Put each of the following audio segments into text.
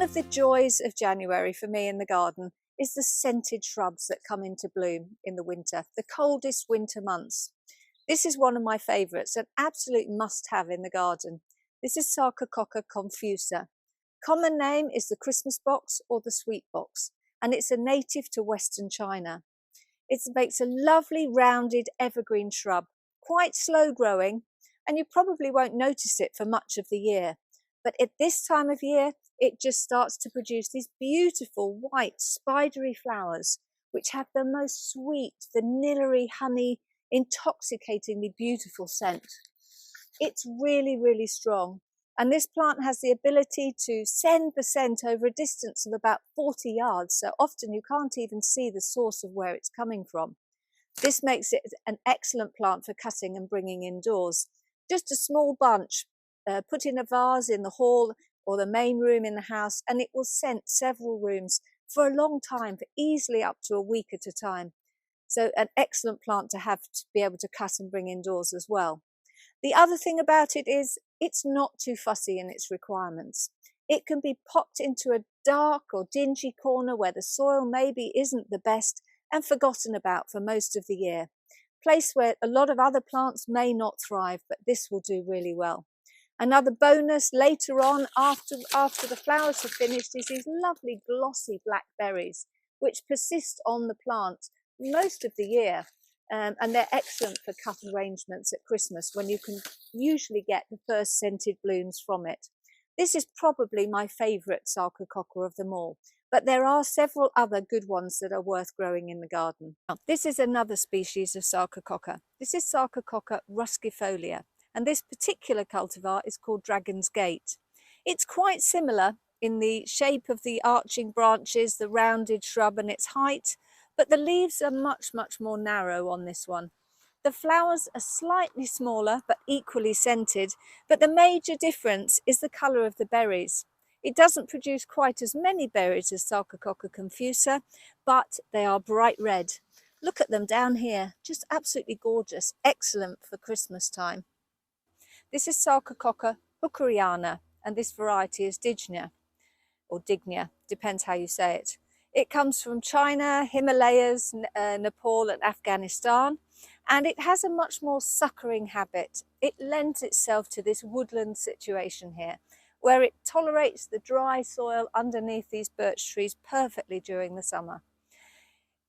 of the joys of January for me in the garden is the scented shrubs that come into bloom in the winter, the coldest winter months. This is one of my favourites, an absolute must-have in the garden. This is Sarcococca confusa. Common name is the Christmas box or the sweet box, and it's a native to Western China. It makes a lovely rounded evergreen shrub, quite slow growing, and you probably won't notice it for much of the year. But at this time of year, it just starts to produce these beautiful white spidery flowers, which have the most sweet, vanilla-y, honey, intoxicatingly beautiful scent. It's really, really strong. And this plant has the ability to send the scent over a distance of about 40 yards. So often you can't even see the source of where it's coming from. This makes it an excellent plant for cutting and bringing indoors. Just a small bunch, put in a vase in the hall or the main room in the house, and it will scent several rooms for a long time, for easily up to a week at a time. So an excellent plant to have to be able to cut and bring indoors as well. The other thing about it is it's not too fussy in its requirements. It can be popped into a dark or dingy corner where the soil maybe isn't the best and forgotten about for most of the year. Place where a lot of other plants may not thrive, but this will do really well. Another bonus later on, after the flowers have finished, is these lovely glossy black berries, which persist on the plant most of the year. And they're excellent for cut arrangements at Christmas, when you can usually get the first scented blooms from it. This is probably my favourite Sarcococca of them all, but there are several other good ones that are worth growing in the garden. Now, this is another species of Sarcococca. This is Sarcococca ruskifolia, and this particular cultivar is called Dragon's Gate. It's quite similar in the shape of the arching branches, the rounded shrub, and its height, but the leaves are much, much more narrow on this one. The flowers are slightly smaller, but equally scented, but the major difference is the colour of the berries. It doesn't produce quite as many berries as Sarcococca confusa, but they are bright red. Look at them down here, just absolutely gorgeous, excellent for Christmas time. This is Sarcococca hookeriana, and this variety is Digna, or Digna, depends how you say it. It comes from China, Himalayas, Nepal and Afghanistan, and it has a much more suckering habit. It lends itself to this woodland situation here, where it tolerates the dry soil underneath these birch trees perfectly during the summer.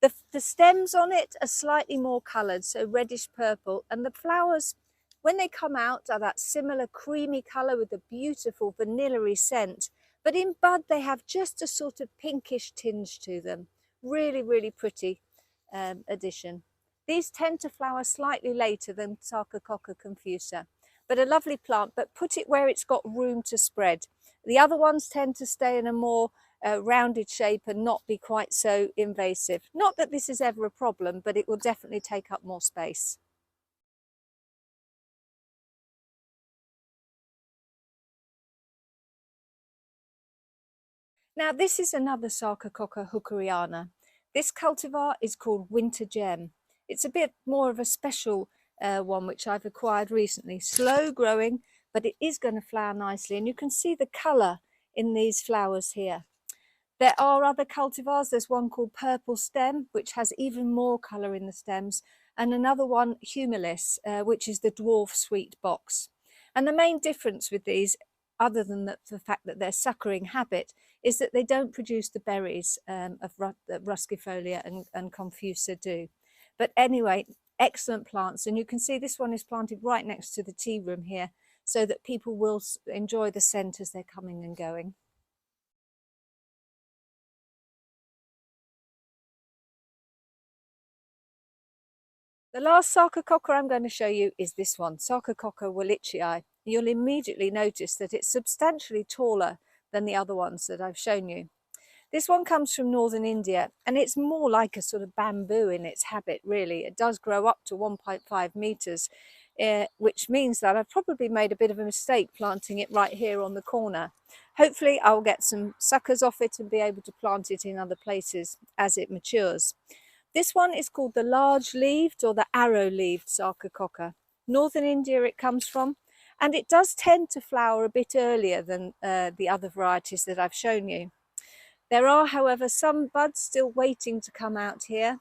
The stems on it are slightly more coloured, so reddish purple, and the flowers, when they come out, are that similar creamy colour with a beautiful vanilla-y scent. But in bud, they have just a sort of pinkish tinge to them. Really, really pretty addition. These tend to flower slightly later than Sarcococca confusa, but a lovely plant, but put it where it's got room to spread. The other ones tend to stay in a more rounded shape and not be quite so invasive. Not that this is ever a problem, but it will definitely take up more space. Now this is another Sarcococca hookeriana. This cultivar is called Winter Gem. It's a bit more of a special one which I've acquired recently. Slow growing, but it is going to flower nicely, and you can see the colour in these flowers here. There are other cultivars. There's one called Purple Stem, which has even more colour in the stems, and another one, Humilis, which is the dwarf sweet box. And the main difference with these, other than the fact that they're suckering habit, is that they don't produce the berries of ruskifolia and confusa do. But anyway, excellent plants, and you can see this one is planted right next to the tea room here, so that people will enjoy the scent as they're coming and going. The last Sarcococca I'm going to show you is this one, Sarcococca wallichii. You'll immediately notice that it's substantially taller than the other ones that I've shown you. This one comes from northern India, and it's more like a sort of bamboo in its habit, really. It does grow up to 1.5 metres, which means that I've probably made a bit of a mistake planting it right here on the corner. Hopefully I'll get some suckers off it and be able to plant it in other places as it matures. This one is called the large-leaved or the arrow-leaved Sarcococca. Northern India it comes from, and it does tend to flower a bit earlier than the other varieties that I've shown you. There are, however, some buds still waiting to come out here.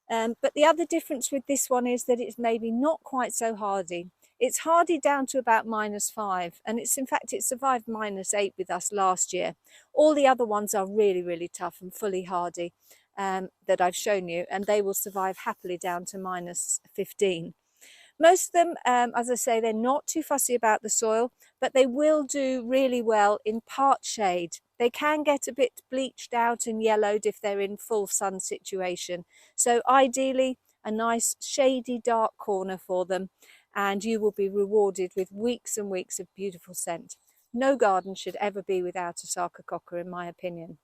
But the other difference with this one is that it's maybe not quite so hardy. It's hardy down to about -5, and in fact it survived -8 with us last year. All the other ones are really, really tough and fully hardy that I've shown you, and they will survive happily down to -15. Most of them, as I say, they're not too fussy about the soil, but they will do really well in part shade. They can get a bit bleached out and yellowed if they're in full sun situation. So ideally, a nice shady dark corner for them, and you will be rewarded with weeks and weeks of beautiful scent. No garden should ever be without a Sarcococca, in my opinion.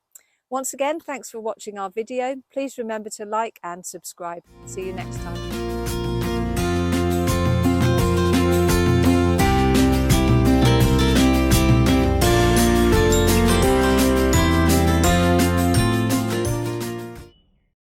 Once again, thanks for watching our video. Please remember to like and subscribe. See you next time.